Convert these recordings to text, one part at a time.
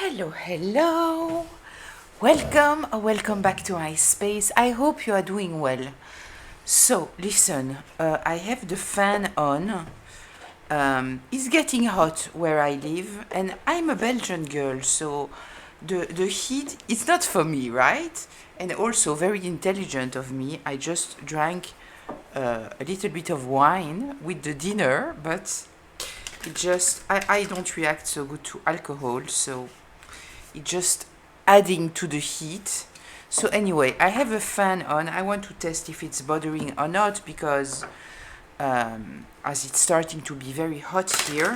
Hello, hello. Welcome or welcome back to my space. I hope you are doing well. So, listen, I have the fan on. It's getting hot where I live, and I'm a Belgian girl, so the heat is not for me, right? And also very intelligent of me. I just drank a little bit of wine with the dinner, but I don't react so good to alcohol, so it just adding to the heat. So anyway, I have a fan on. I want to test if it's bothering or not because as it's starting to be very hot here,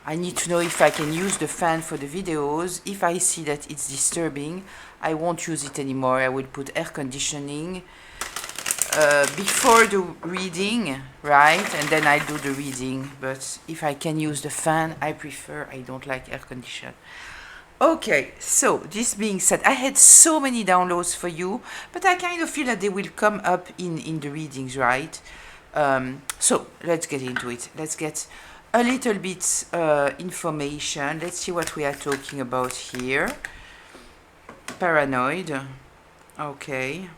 I need to know if I can use the fan for the videos. If I see that it's disturbing, I won't use it anymore. I will put air conditioning before the reading, right? And then I'll do the reading. But if I can use the fan, I prefer. I don't like air condition. Okay, so this being said, I had so many downloads for you, but I kind of feel that they will come up in the readings, right? So let's get into it. Let's get a little bit information. Let's see what we are talking about here. Paranoid. Okay.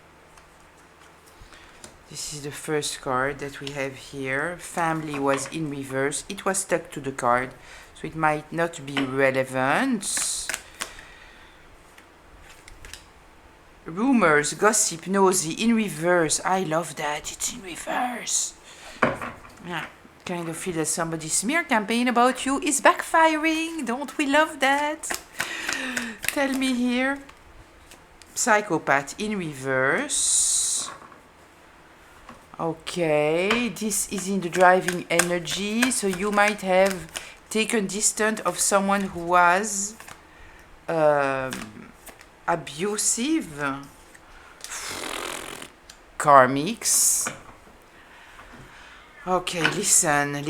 This is the first card that we have here. Family was in reverse. It was stuck to the card, so it might not be relevant. Rumors, gossip, nosy, in reverse. I love that. It's in reverse. Yeah, kind of feel that somebody's smear campaign about you is backfiring. Don't we love that? Tell me here. Psychopath in reverse. Okay, this is in the driving energy. So you might have taken distance of someone who was abusive. Karmics. Okay, listen.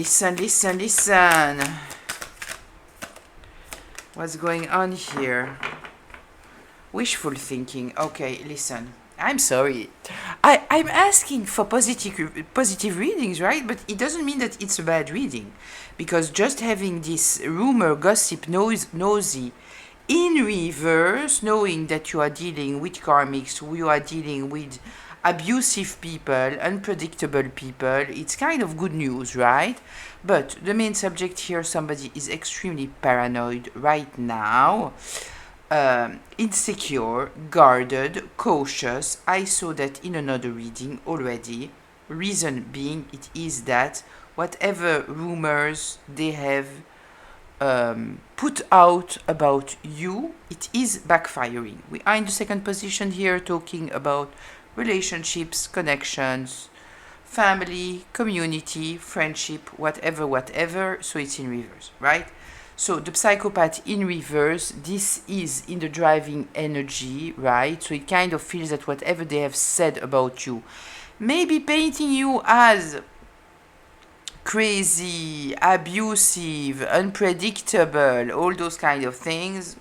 What's going on here? Wishful thinking. Okay, listen. I'm sorry. I'm asking for positive readings, right? But it doesn't mean that it's a bad reading. Because just having this rumor, gossip, nosy in reverse, knowing that you are dealing with karmics, you are dealing with abusive people, unpredictable people, it's kind of good news, right? But the main subject here, somebody is extremely paranoid right now. Insecure, guarded, cautious. I saw that in another reading already. Reason being, it is that whatever rumors they have put out about you, it is backfiring. We are in the second position here, talking about relationships, connections, family, community, friendship, whatever. So it's in reverse, right? So the psychopath in reverse, this is in the driving energy, right? So it kind of feels that whatever they have said about you, maybe painting you as crazy, abusive, unpredictable, all those kind of things,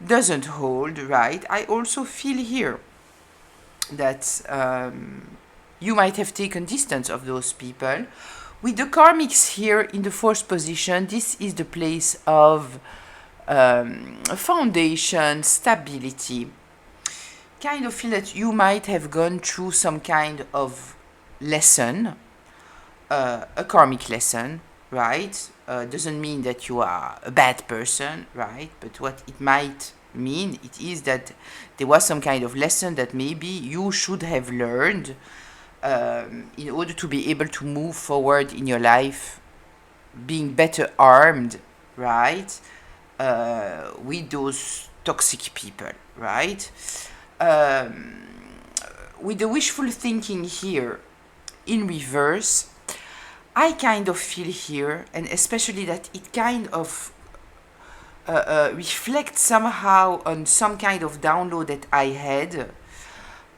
doesn't hold, right? I also feel here that you might have taken distance of those people. With the karmics here in the fourth position, this is the place of foundation, stability. Kind of feel that you might have gone through some kind of lesson, a karmic lesson, right? Doesn't mean that you are a bad person, right? But what it might mean, it is that there was some kind of lesson that maybe you should have learned in order to be able to move forward in your life, being better armed, right, with those toxic people, right? With the wishful thinking here in reverse, I kind of feel here, and especially that it kind of reflects somehow on some kind of download that I had.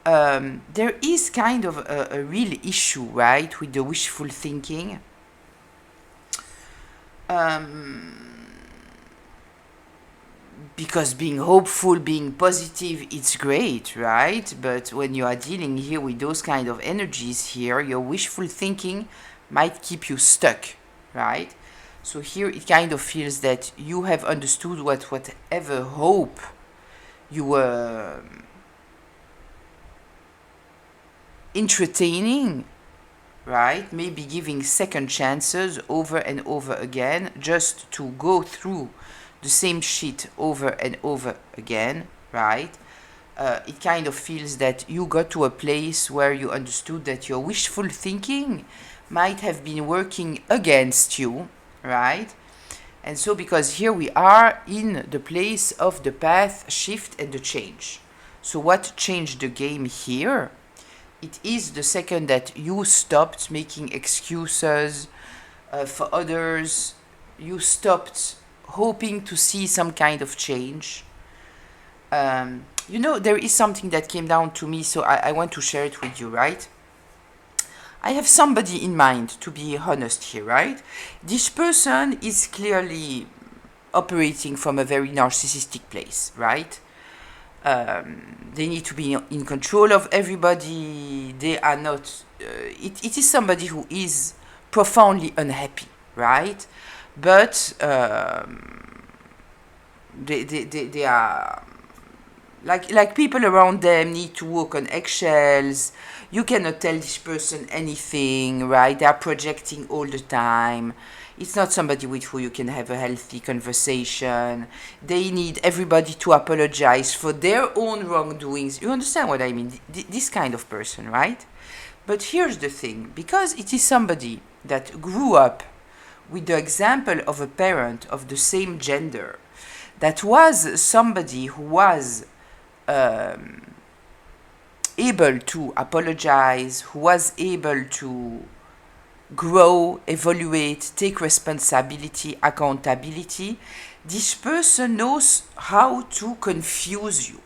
There is kind of a real issue, right, with the wishful thinking. Because being hopeful, being positive, it's great, right? But when you are dealing here with those kind of energies here, your wishful thinking might keep you stuck, right? So here it kind of feels that you have understood whatever hope you were entertaining, right? Maybe giving second chances over and over again just to go through the same shit over and over again, right? It kind of feels that you got to a place where you understood that your wishful thinking might have been working against you, right? And so, because here we are in the place of the path shift and the change. So, what changed the game here? It is the second that you stopped making excuses for others, you stopped hoping to see some kind of change. There is something that came down to me, so I want to share it with you, right? I have somebody in mind, to be honest here, right? This person is clearly operating from a very narcissistic place, right? They need to be in control of everybody. They are not. It is somebody who is profoundly unhappy, right? But they are like people around them need to walk on eggshells. You cannot tell this person anything, right? They are projecting all the time. It's not somebody with who you can have a healthy conversation. They need everybody to apologize for their own wrongdoings. You understand what I mean? This kind of person, right? But here's the thing. Because it is somebody that grew up with the example of a parent of the same gender, that was somebody who was able to apologize, who was able to grow, evaluate, take responsibility, accountability, this person knows how to confuse you.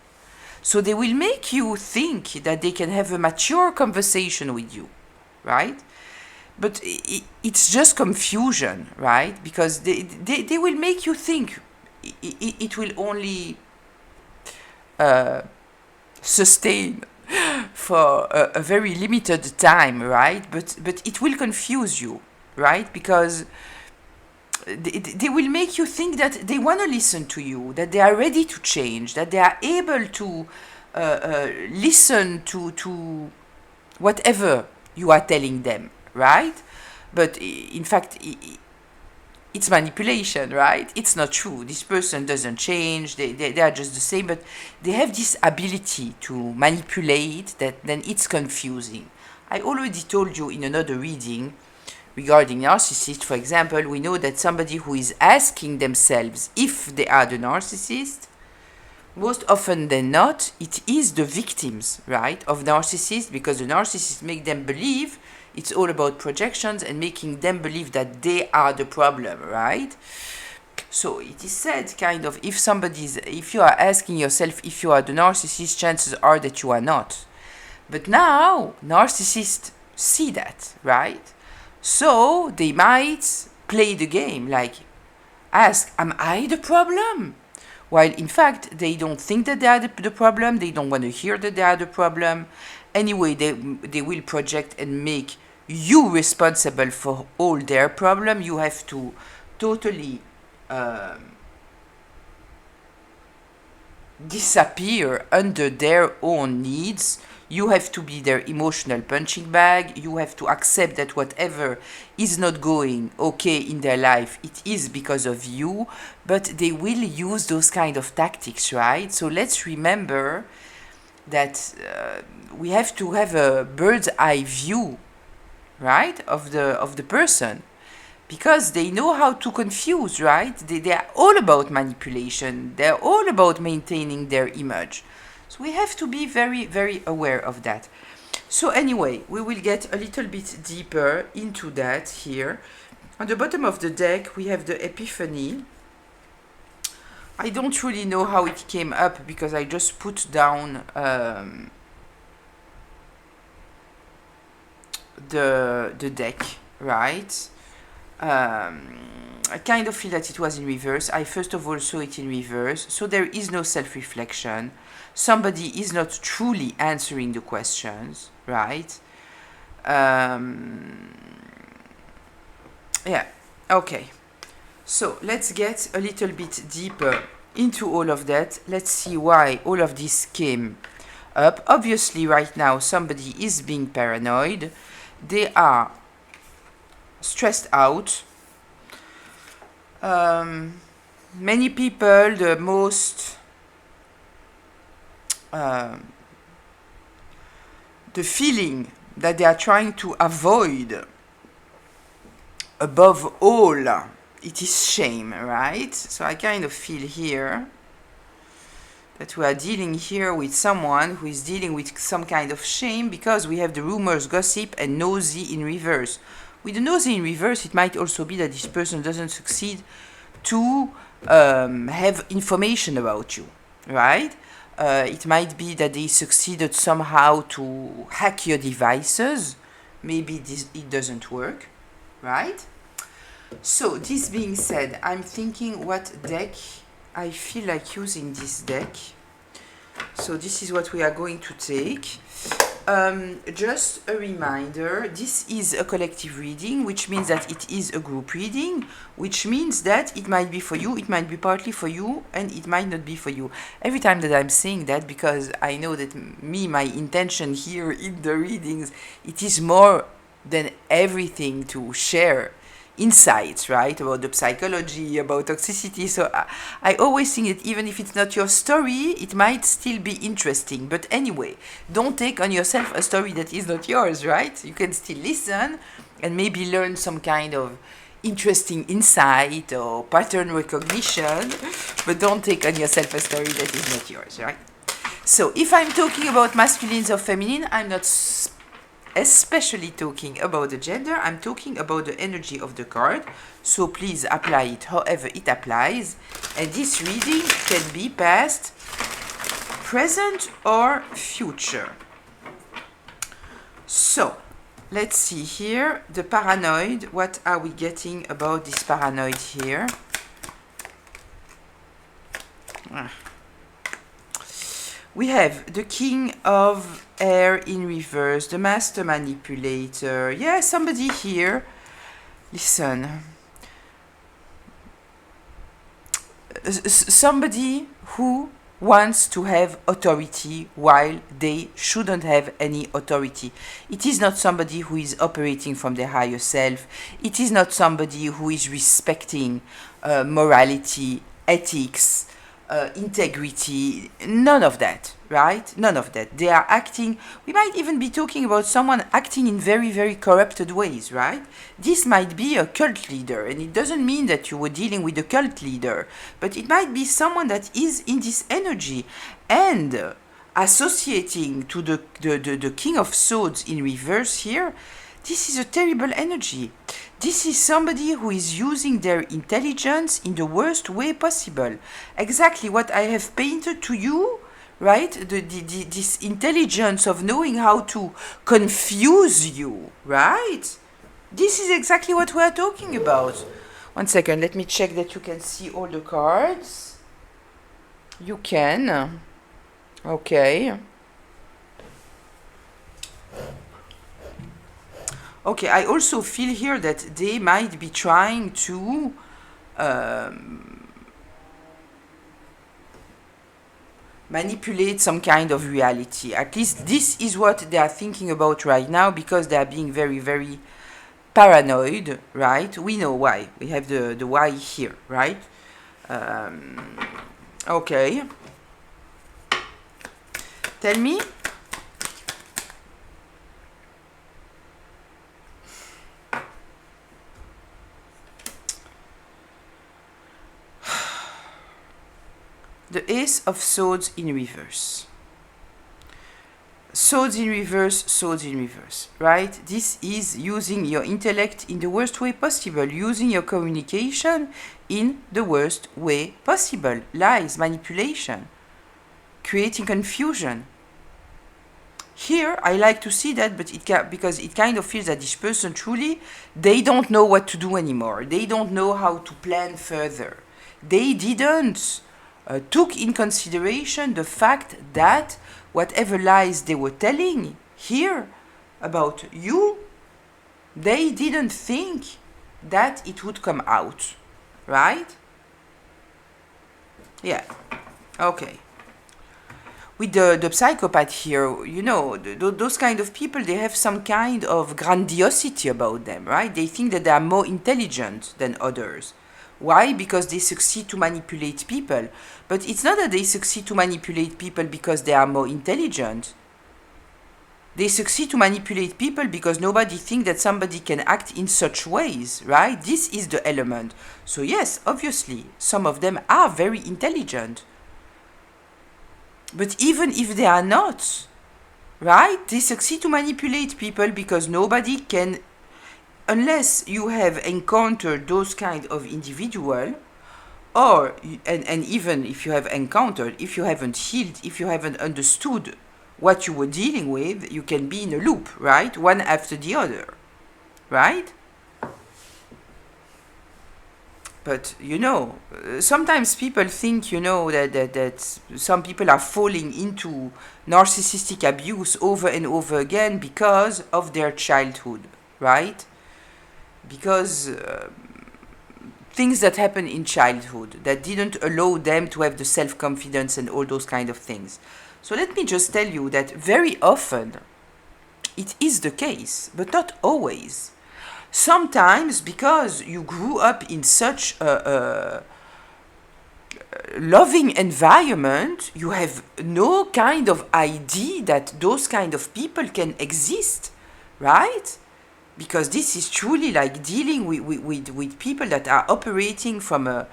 So they will make you think that they can have a mature conversation with you, right? But it's just confusion, right? Because they will make you think it will only sustain for a very limited time, right? But it will confuse you, right? Because they will make you think that they want to listen to you, that they are ready to change, that they are able to listen to whatever you are telling them, right? But in fact, it's manipulation, right? It's not true. This person doesn't change. They are just the same, but they have this ability to manipulate that then it's confusing. I already told you in another reading regarding narcissists, for example, we know that somebody who is asking themselves if they are the narcissist, most often than not, it is the victims, right, of narcissists, because the narcissists make them believe it's all about projections and making them believe that they are the problem, right? So it is said, kind of, if you are asking yourself if you are the narcissist, chances are that you are not. But now, narcissists see that, right? So they might play the game, like, ask, am I the problem? While in fact, they don't think that they are the problem, they don't want to hear that they are the problem. Anyway, they will project and make you responsible for all their problem. You have to totally disappear under their own needs. You have to be their emotional punching bag. You have to accept that whatever is not going okay in their life, it is because of you, but they will use those kind of tactics, right? So let's remember that we have to have a bird's eye view, right, of the person, because they know how to confuse, right? They are all about manipulation. They're all about maintaining their image. So we have to be very, very aware of that. So anyway, we will get a little bit deeper into that here. On the bottom of the deck, we have the Epiphany. I don't really know how it came up because I just put down the deck, right? I kind of feel that it was in reverse. I first of all saw it in reverse. So there is no self-reflection. Somebody is not truly answering the questions, right? Yeah, okay. So let's get a little bit deeper into all of that. Let's see why all of this came up. Obviously, right now, somebody is being paranoid. They are stressed out. Many people, the most the feeling that they are trying to avoid above all, it is shame, right? So I kind of feel here that we are dealing here with someone who is dealing with some kind of shame, because we have the rumors, gossip, and nosy in reverse. With the nosy in reverse, it might also be that this person doesn't succeed to have information about you, right? It might be that they succeeded somehow to hack your devices. Maybe it doesn't work, right? So this being said, I'm thinking what deck I feel like using this deck. So this is what we are going to take. Just a reminder, this is a collective reading, which means that it is a group reading, which means that it might be for you, it might be partly for you, and it might not be for you. Every time that I'm saying that, because I know that my intention here in the readings, it is more than everything to share insights, right, about the psychology, about toxicity. So I always think that even if it's not your story, it might still be interesting. But anyway, don't take on yourself a story that is not yours, right? You can still listen and maybe learn some kind of interesting insight or pattern recognition, but don't take on yourself a story that is not yours, right? So if I'm talking about masculines or feminine, I'm not especially talking about the gender, I'm talking about the energy of the card. So please apply it however it applies. And this reading can be past, present, or future. So let's see here. The paranoid. What are we getting about this paranoid here? We have the King of Air in reverse, the Master Manipulator. Yeah, somebody here. Listen. Somebody who wants to have authority while they shouldn't have any authority. It is not somebody who is operating from their higher self. It is not somebody who is respecting morality, ethics, integrity, none of that, right? None of that. They are acting, we might even be talking about someone acting in very, very corrupted ways, right? This might be a cult leader, and it doesn't mean that you were dealing with a cult leader, but it might be someone that is in this energy and associating to the King of Swords in reverse here. This is a terrible energy. This is somebody who is using their intelligence in the worst way possible. Exactly what I have painted to you, right? This intelligence of knowing how to confuse you, right? This is exactly what we are talking about. 1 second, let me check that you can see all the cards. You can. Okay. Okay, I also feel here that they might be trying to manipulate some kind of reality. At least this is what they are thinking about right now, because they are being very, very paranoid, right? We know why. We have the why here, right? Okay. Tell me. The Ace of Swords in reverse. Swords in reverse, swords in reverse, right? This is using your intellect in the worst way possible, using your communication in the worst way possible. Lies, manipulation, creating confusion. Here, I like to see that, but because it kind of feels that this person truly, they don't know what to do anymore. They don't know how to plan further. They didn't took in consideration the fact that whatever lies they were telling here about you, they didn't think that it would come out, right? Yeah, okay. With the psychopath here, you know, those kind of people, they have some kind of grandiosity about them, right? They think that they are more intelligent than others. Why? Because they succeed to manipulate people. But it's not that they succeed to manipulate people because they are more intelligent. They succeed to manipulate people because nobody thinks that somebody can act in such ways, right? This is the element. So yes, obviously, some of them are very intelligent. But even if they are not, right, they succeed to manipulate people because nobody can, unless you have encountered those kind of individual, or and even if you have encountered, if you haven't healed, if you haven't understood what you were dealing with, you can be in a loop, right, one after the other, right? But you know, sometimes people think, you know, that some people are falling into narcissistic abuse over and over again because of their childhood, right? Because things that happen in childhood that didn't allow them to have the self-confidence and all those kind of things. So let me just tell you that very often it is the case, but not always. Sometimes because you grew up in such a loving environment, you have no kind of idea that those kind of people can exist, right? Because this is truly like dealing with people that are operating from a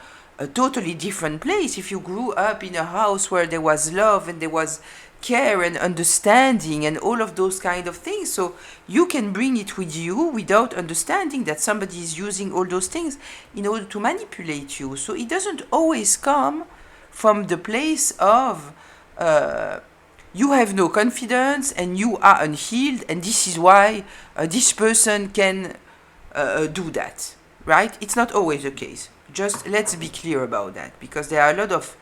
totally different place. If you grew up in a house where there was love and there was care and understanding and all of those kind of things, so you can bring it with you without understanding that somebody is using all those things in order to manipulate you. So it doesn't always come from the place of you have no confidence and you are unhealed, and this is why this person can do that, right? It's not always the case. Just let's be clear about that, because there are a lot of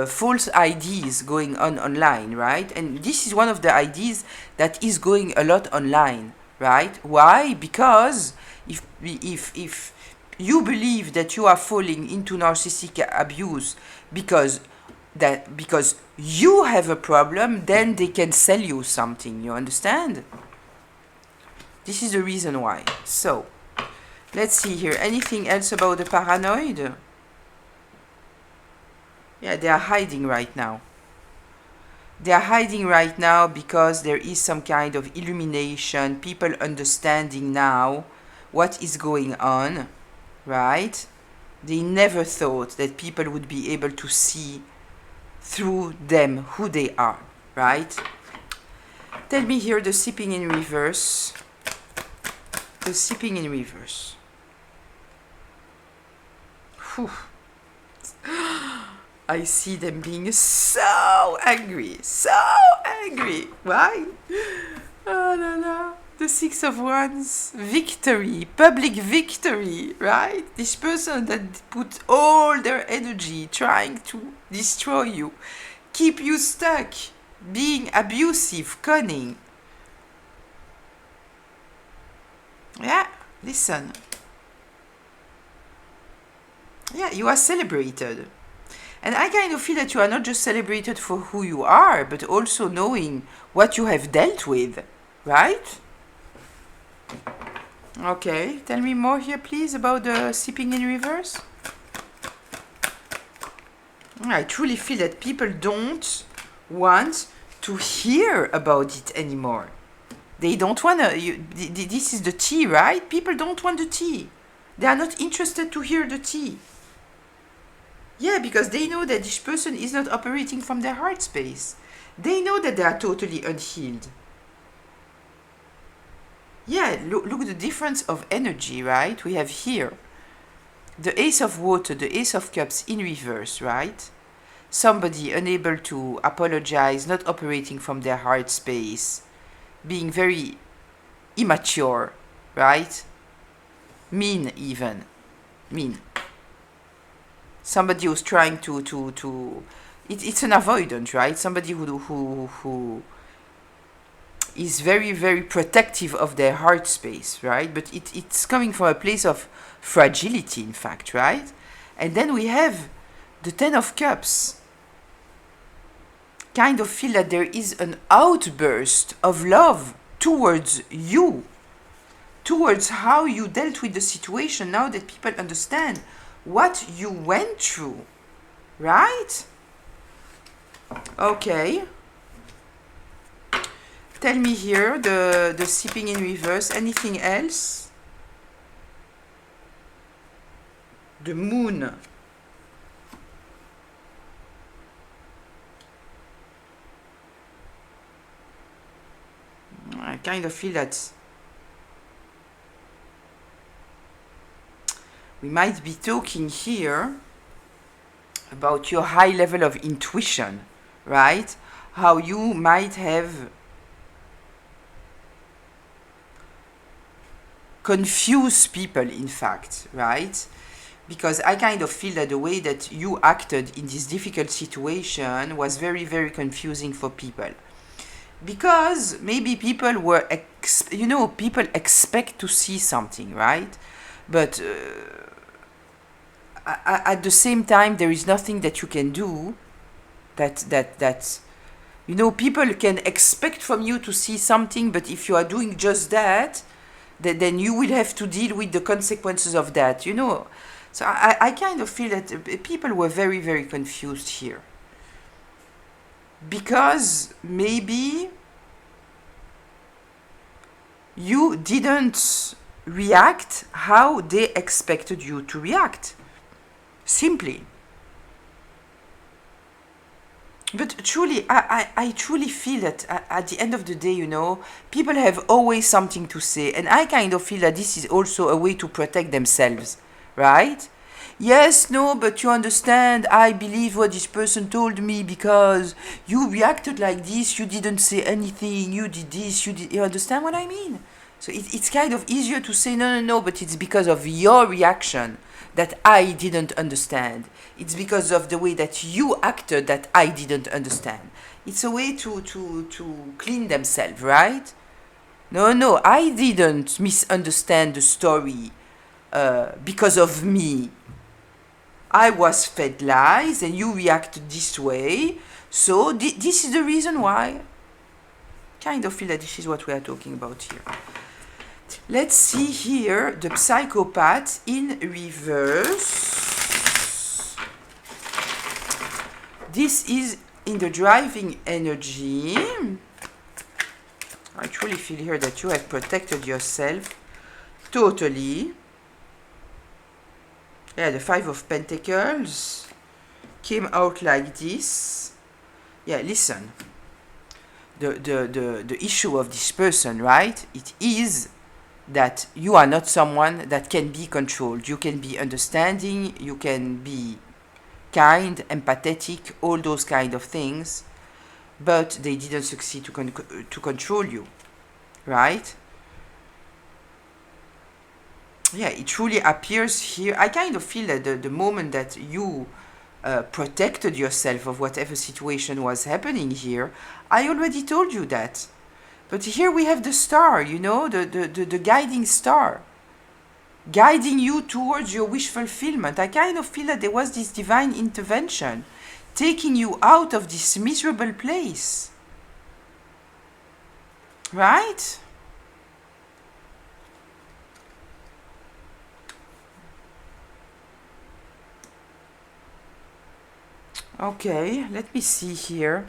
false ideas going on online, right? And this is one of the ideas that is going a lot online, right? Why? Because if you believe that you are falling into narcissistic abuse because you have a problem, then they can sell you something, you understand? This is the reason why. So let's see here, anything else about the paranoid? Yeah, they are hiding right now. They are hiding right now because there is some kind of illumination, people understanding now what is going on, right? They never thought that people would be able to see through them who they are, right? Tell me here the sipping in reverse. The sipping in reverse. Whew. I see them being so angry. Why? Oh, no, no. The Six of Wands. Victory. Public victory, right? This person that put all their energy trying to destroy you, keep you stuck, being abusive, cunning. Yeah, listen. Yeah, you are celebrated. And I kind of feel that you are not just celebrated for who you are, but also knowing what you have dealt with, right? Okay, tell me more here, please, about the sipping in reverse. I truly feel that people don't want to hear about it anymore. They don't want to, this is the tea, right? People don't want the tea. They are not interested to hear the tea. Yeah, because they know that this person is not operating from their heart space. They know that they are totally unhealed. Yeah, look at the difference of energy, right? We have here the Ace of Water, the Ace of Cups in reverse, right? Somebody unable to apologize, not operating from their heart space, being very immature, right? Mean even. Mean. Somebody who's trying to it's an avoidant, right? Somebody who is very, very protective of their heart space, right? But it's coming from a place of fragility, in fact, right? And then we have the Ten of Cups. Kind of feel that there is an outburst of love towards you, towards how you dealt with the situation, now that people understand what you went through, right? Okay. Tell me here, the sipping in reverse, anything else? The moon. I kind of feel that we might be talking here about your high level of intuition, right? How you might have confused people, in fact, right? Because I kind of feel that the way that you acted in this difficult situation was very, very confusing for people. Because maybe people were, people expect to see something, right? But at the same time, there is nothing that you can do that people can expect from you to see something, but if you are doing just that, then you will have to deal with the consequences of that, So I kind of feel that people were very, very confused here. Because maybe you didn't react how they expected you to react. Simply. But truly, I truly feel that at the end of the day, people have always something to say. And I kind of feel that this is also a way to protect themselves, right? Yes, no, but you understand, I believe what this person told me because you reacted like this, you didn't say anything, you did this, you understand what I mean? So it's kind of easier to say, no, but it's because of your reaction that I didn't understand. It's because of the way that you acted that I didn't understand. It's a way to clean themselves, right? No, I didn't misunderstand the story because of me. I was fed lies and you reacted this way. So this is the reason why. Kind of feel that this is what we are talking about here. Let's see here the psychopath in reverse. This is in the driving energy. I truly feel here that you have protected yourself totally. Yeah, the Five of Pentacles came out like this. Yeah, listen. The issue of this person, right? It is that you are not someone that can be controlled. You can be understanding, you can be kind, empathetic, all those kind of things, but they didn't succeed to control you, right? Yeah, it truly appears here. I kind of feel that the moment that you protected yourself of whatever situation was happening here, I already told you that. But here we have the star, the guiding star, guiding you towards your wish fulfillment. I kind of feel that there was this divine intervention, taking you out of this miserable place. Right? Okay, let me see here.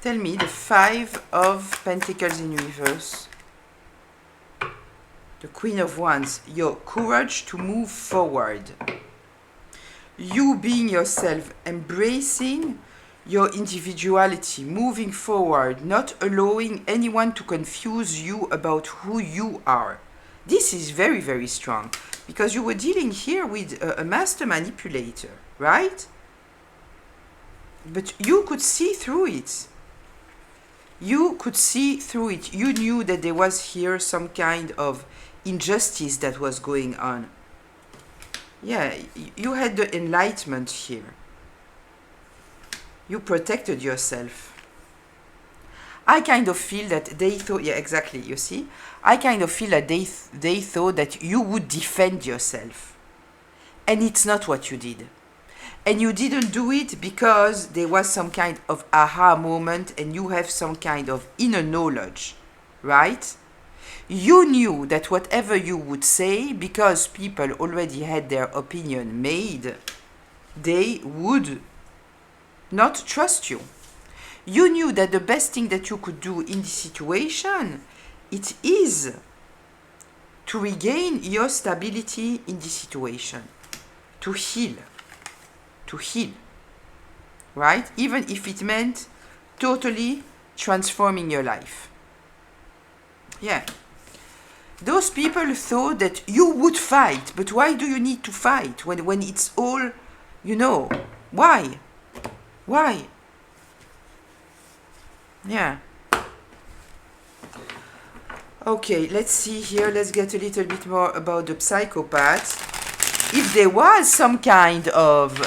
Tell me the Five of Pentacles in reverse. The Queen of Wands. Your courage to move forward. You being yourself, embracing your individuality, moving forward, not allowing anyone to confuse you about who you are. This is very, very strong because you were dealing here with a master manipulator, right? But you could see through it. You could see through it. You knew that there was here some kind of injustice that was going on. Yeah, you had the enlightenment here. You protected yourself. I kind of feel that they thought, yeah, exactly, you see? I kind of feel that they thought that you would defend yourself. And it's not what you did. And you didn't do it because there was some kind of aha moment and you have some kind of inner knowledge, right? You knew that whatever you would say, because people already had their opinion made, they would not trust you. You knew that the best thing that you could do in this situation, it is to regain your stability in this situation, to heal, right? Even if it meant totally transforming your life. Yeah. Those people thought that you would fight, but why do you need to fight when it's all, you know, why? Why? Yeah. Okay, let's see here. Let's get a little bit more about the psychopath. If there was some kind of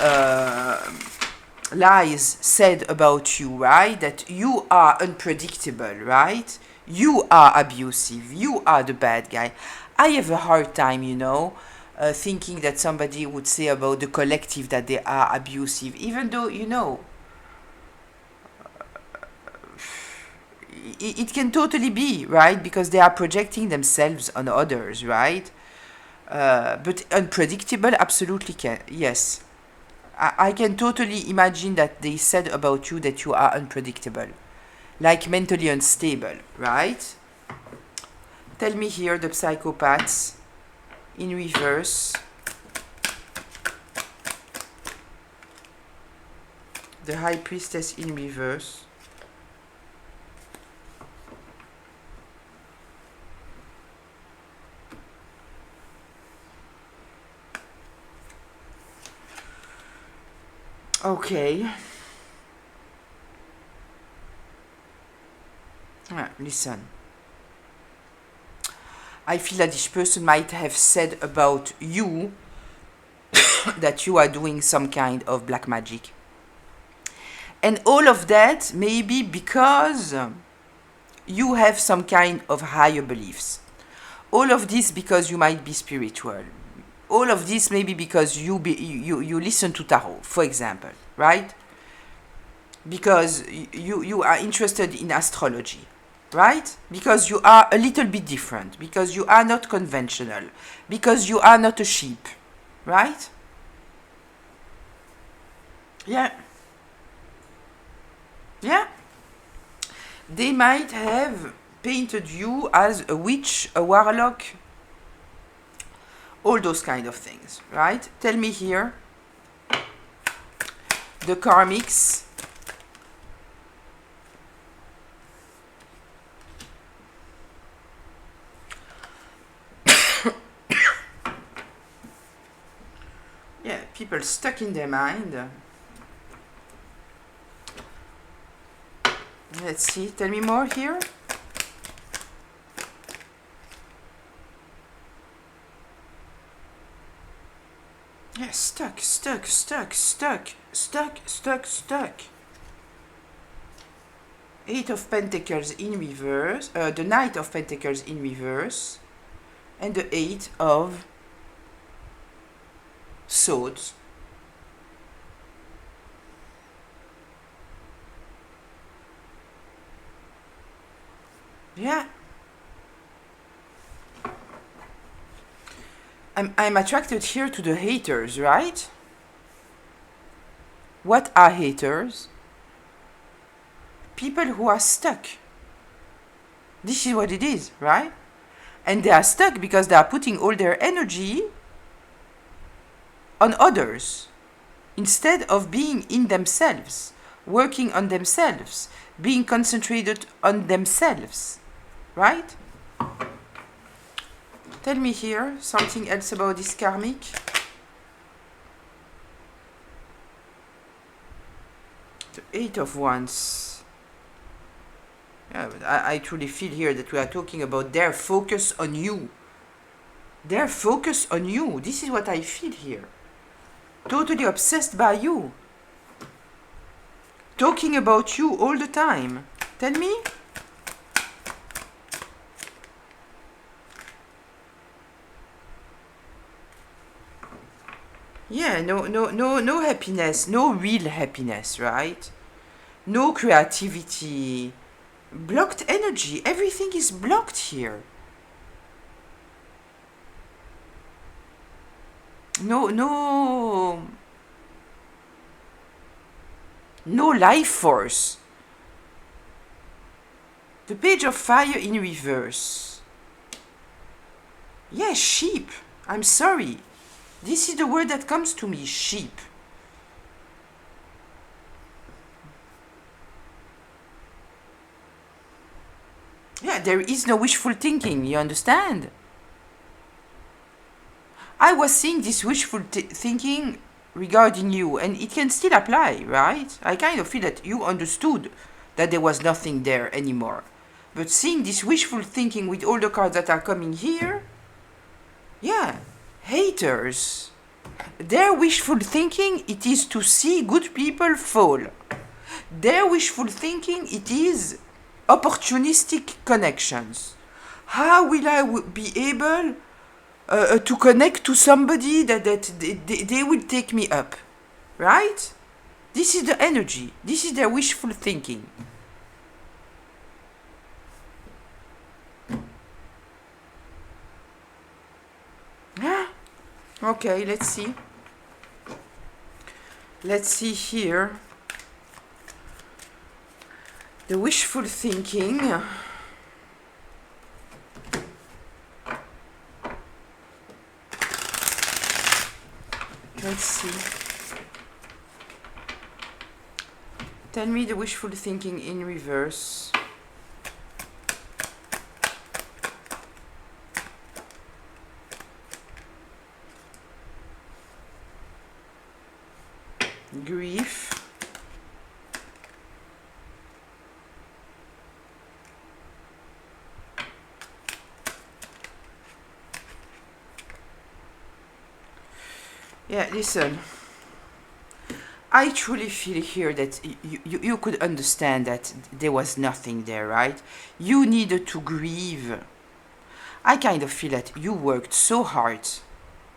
lies said about you, right? That you are unpredictable, right? You are abusive. You are the bad guy. I have a hard time, you know, thinking that somebody would say about the collective that they are abusive, even though, you know, it can totally be, right? Because they are projecting themselves on others, right? But unpredictable, absolutely can. Yes. I can totally imagine that they said about you that you are unpredictable. Like mentally unstable, right? Tell me here the psychopaths in reverse. The high priestess in reverse. Okay. Listen. I feel that this person might have said about you that you are doing some kind of black magic. And all of that maybe because you have some kind of higher beliefs. All of this because you might be spiritual. All of this maybe because you listen to tarot, for example, right? Because you are interested in astrology, right? Because you are a little bit different, because you are not conventional, because you are not a sheep, right? Yeah. Yeah. They might have painted you as a witch, a warlock, all those kind of things, right? Tell me here, the karmics. Yeah, people stuck in their mind. Let's see, tell me more here. Yeah, stuck. Eight of Pentacles in reverse, the Knight of Pentacles in reverse, and the Eight of Swords. Yeah. I'm attracted here to the haters, right? What are haters? People who are stuck. This is what it is, right? And they are stuck because they are putting all their energy on others instead of being in themselves, working on themselves, being concentrated on themselves, right? Tell me here something else about this karmic. The Eight of Wands. Yeah, but I truly feel here that we are talking about their focus on you. Their focus on you. This is what I feel here. Totally obsessed by you. Talking about you all the time. Tell me. Yeah, no happiness, no real happiness, right? No creativity, blocked energy. Everything is blocked here. No no life force. The page of fire in reverse. Yeah, sheep. I'm sorry. This is the word that comes to me, sheep. Yeah, there is no wishful thinking, you understand? I was seeing this wishful thinking regarding you, and it can still apply, right? I kind of feel that you understood that there was nothing there anymore. But seeing this wishful thinking with all the cards that are coming here, yeah, haters. Their wishful thinking, it is to see good people fall. Their wishful thinking, it is opportunistic connections. How will I be able to connect to somebody that they will take me up, right? This is the energy. This is their wishful thinking. Ah, okay, let's see. Let's see here. The wishful thinking. Let's see. Tell me the wishful thinking in reverse. Grief. Yeah, listen. I truly feel here that you could understand that there was nothing there, right? You needed to grieve. I kind of feel that you worked so hard.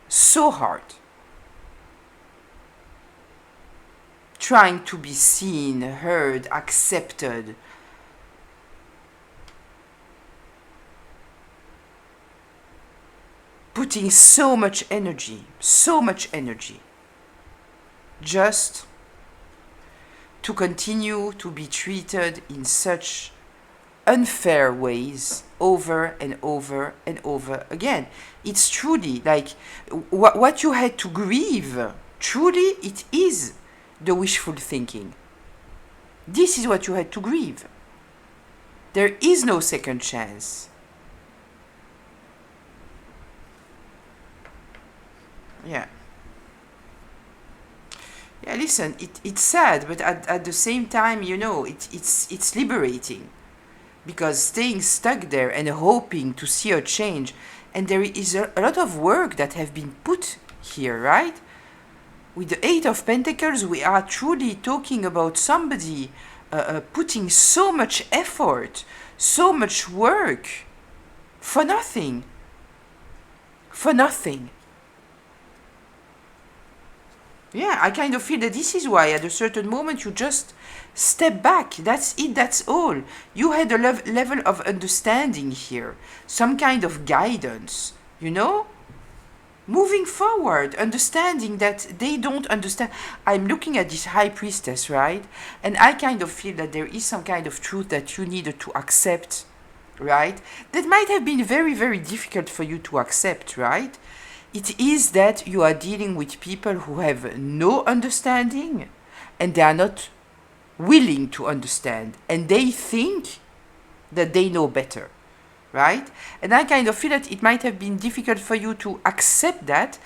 So hard. Trying to be seen, heard, accepted. Putting so much energy, just to continue to be treated in such unfair ways over and over and over again. It's truly like what you had to grieve, truly it is the wishful thinking. This is what you had to grieve. There is no second chance. Yeah. Yeah, listen, it's sad, but at the same time, you know, it's liberating. Because staying stuck there and hoping to see a change, and there is a lot of work that have been put here, right? With the Eight of Pentacles, we are truly talking about somebody putting so much effort, so much work for nothing. For nothing. Yeah, I kind of feel that this is why at a certain moment you just step back. That's it, that's all. You had a level of understanding here, some kind of guidance, you know? Moving forward, understanding that they don't understand. I'm looking at this high priestess, right? And I kind of feel that there is some kind of truth that you needed to accept, right? That might have been very, very difficult for you to accept, right? It is that you are dealing with people who have no understanding and they are not willing to understand and they think that they know better, right? And I kind of feel that it might have been difficult for you to accept that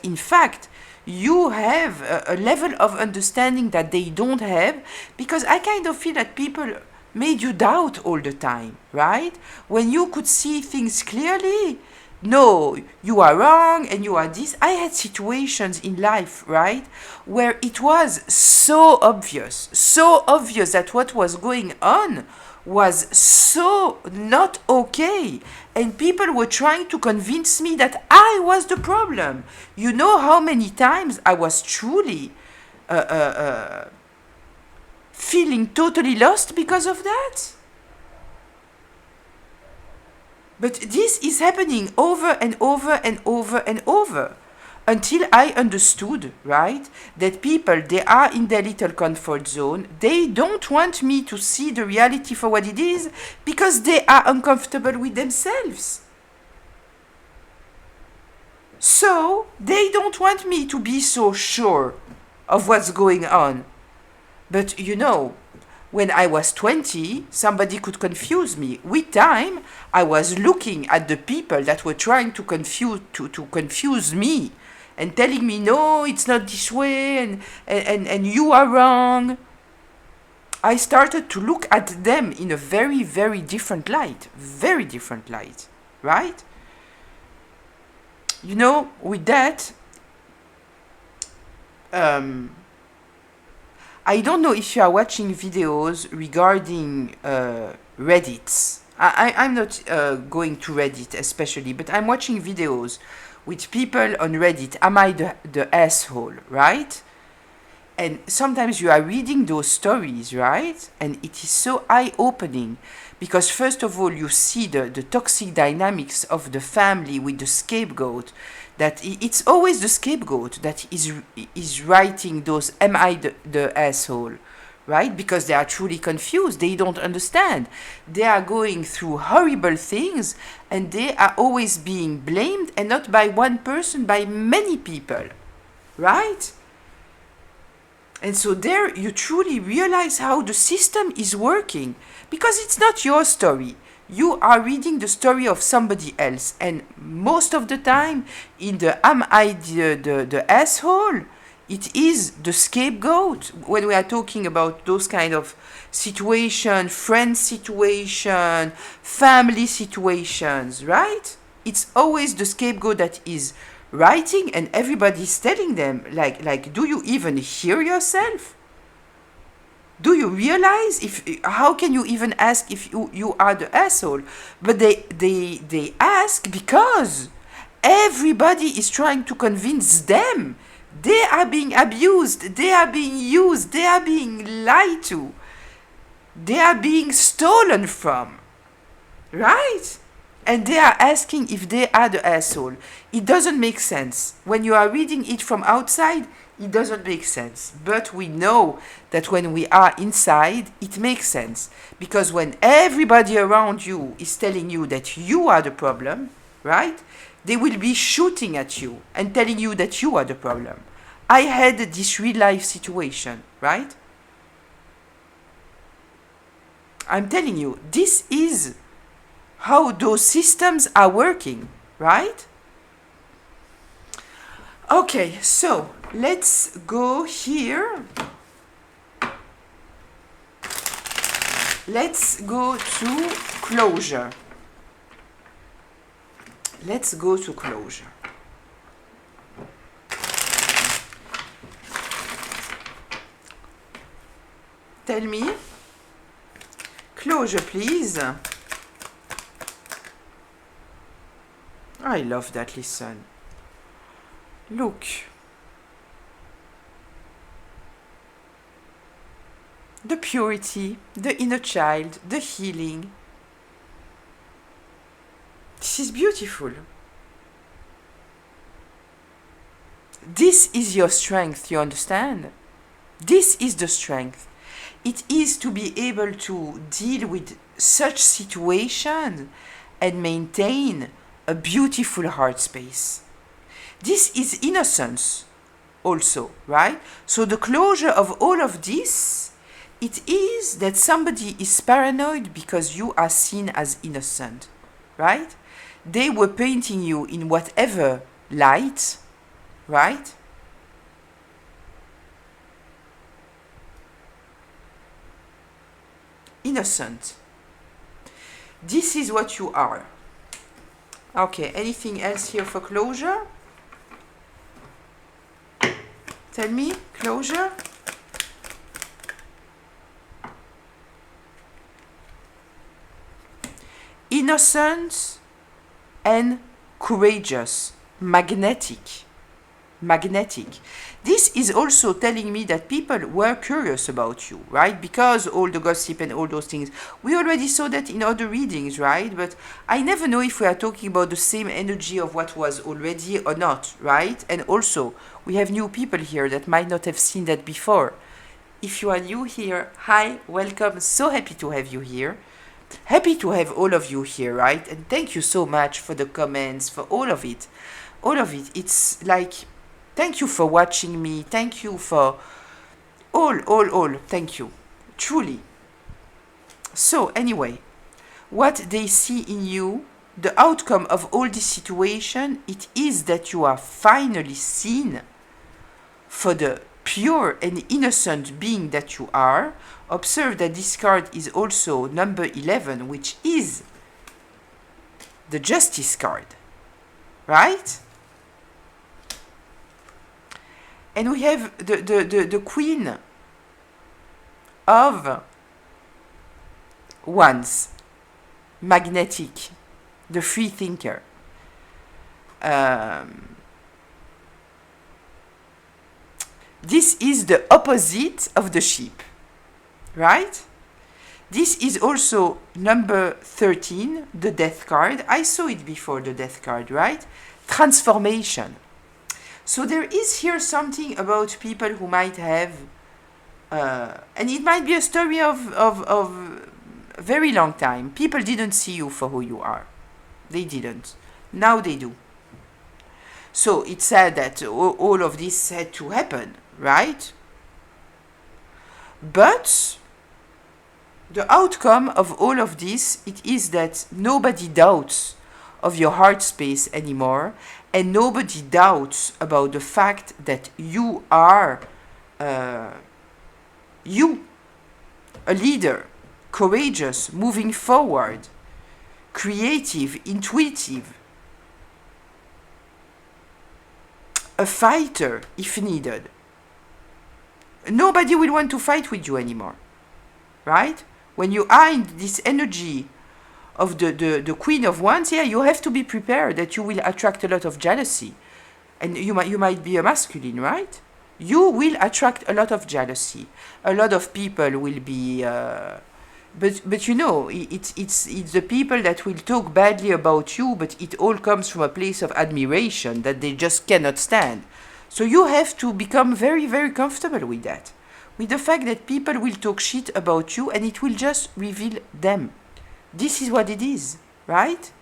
in fact you have a level of understanding that they don't have, because I kind of feel that people made you doubt all the time, right? When you could see things clearly, no, you are wrong and you are this. I had situations in life, right, where it was so obvious that what was going on was so not okay, and people were trying to convince me that I was the problem. You know how many times I was truly feeling totally lost because of that? But this is happening over and over and over and over until I understood, right, that people, they are in their little comfort zone. They don't want me to see the reality for what it is because they are uncomfortable with themselves. So they don't want me to be so sure of what's going on. But you know, when I was 20, somebody could confuse me. With time, I was looking at the people that were trying to confuse me and telling me, no, it's not this way, and you are wrong. I started to look at them in a very, very different light. Very different light, right? You know, with that, I don't know if you are watching videos regarding Reddit. I'm not going to Reddit especially, but I'm watching videos with people on Reddit. Am I the asshole, right? And sometimes you are reading those stories, right? And it is so eye-opening because first of all, you see the toxic dynamics of the family with the scapegoat, that it's always the scapegoat that is writing those, am I the asshole, right? Because they are truly confused. They don't understand. They are going through horrible things and they are always being blamed, and not by one person, by many people, right? And so there you truly realize how the system is working, because it's not your story. You are reading the story of somebody else, and most of the time in the am I the asshole, it is the scapegoat. When we are talking about those kind of situation, friend situation, family situations, right? It's always the scapegoat that is writing, and everybody's telling them, like, do you even hear yourself? Do you realize how can you even ask if you are the asshole? But they ask because everybody is trying to convince them they are being abused, they are being used, they are being lied to, they are being stolen from, right? And they are asking if they are the asshole. It doesn't make sense. When you are reading it from outside, it doesn't make sense. But we know that when we are inside, it makes sense. Because when everybody around you is telling you that you are the problem, right? They will be shooting at you and telling you that you are the problem. I had this real life situation, right? I'm telling you, this is how those systems are working, right? Okay, so let's go here. Let's go to closure. Let's go to closure. Tell me. Closure, please. I love that, listen. Look. The purity, the inner child, the healing. This is beautiful. This is your strength, you understand? This is the strength. It is to be able to deal with such situations and maintain a beautiful heart space. This is innocence also, right? So the closure of all of this, it is that somebody is paranoid because you are seen as innocent, right? They were painting you in whatever light, right? Innocent. This is what you are. Okay, anything else here for closure? Tell me, closure? innocent and courageous, magnetic. This is also telling me that people were curious about you, right? Because all the gossip and all those things. We already saw that in other readings, right? But I never know if we are talking about the same energy of what was already or not, right? And also, we have new people here that might not have seen that before. If you are new here, hi, welcome. So happy to have you here. Happy to have all of you here, right? And thank you so much for the comments, for all of it. All of it. It's like, thank you for watching me. Thank you for all. Thank you. Truly. So, anyway, what they see in you, the outcome of all this situation, it is that you are finally seen for the pure and innocent being that you are. Observe that this card is also number 11, which is the Justice card, right? And we have the Queen of Wands, magnetic, the free thinker. This is the opposite of the sheep, right? This is also number 13, the Death card. I saw it before, the Death card, right? Transformation. So there is here something about people who might have, and it might be a story of a very long time. People didn't see you for who you are. They didn't. Now they do. So it's sad that all of this had to happen, right? But the outcome of all of this, it is that nobody doubts of your heart space anymore, and nobody doubts about the fact that you are you, a leader, courageous, moving forward, creative, intuitive, a fighter if needed. Nobody will want to fight with you anymore, right? When you are in this energy of the Queen of Wands, yeah, you have to be prepared that you will attract a lot of jealousy. And you might be a masculine, right? You will attract a lot of jealousy. A lot of people will be... But you know, it's the people that will talk badly about you, but it all comes from a place of admiration that they just cannot stand. So you have to become very, very comfortable with that. With the fact that people will talk shit about you and it will just reveal them. This is what it is, right?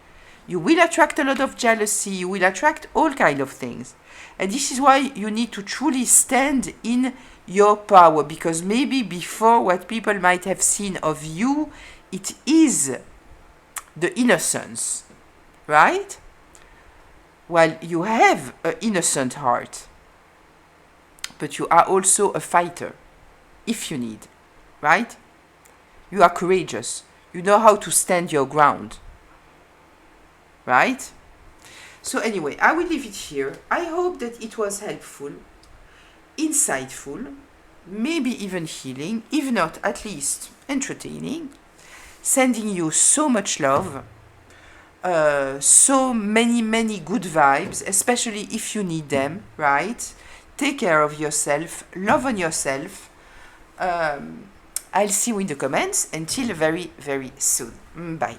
You will attract a lot of jealousy, you will attract all kinds of things. And this is why you need to truly stand in your power, because maybe before what people might have seen of you, it is the innocence, right? While you have an innocent heart, but you are also a fighter, if you need, right? You are courageous. You know how to stand your ground, right? So anyway, I will leave it here. I hope that it was helpful, insightful, maybe even healing, if not, at least entertaining. Sending you so much love, so many good vibes, especially if you need them, right? Take care of yourself, love on yourself. I'll see you in the comments. Until very, very soon. Bye.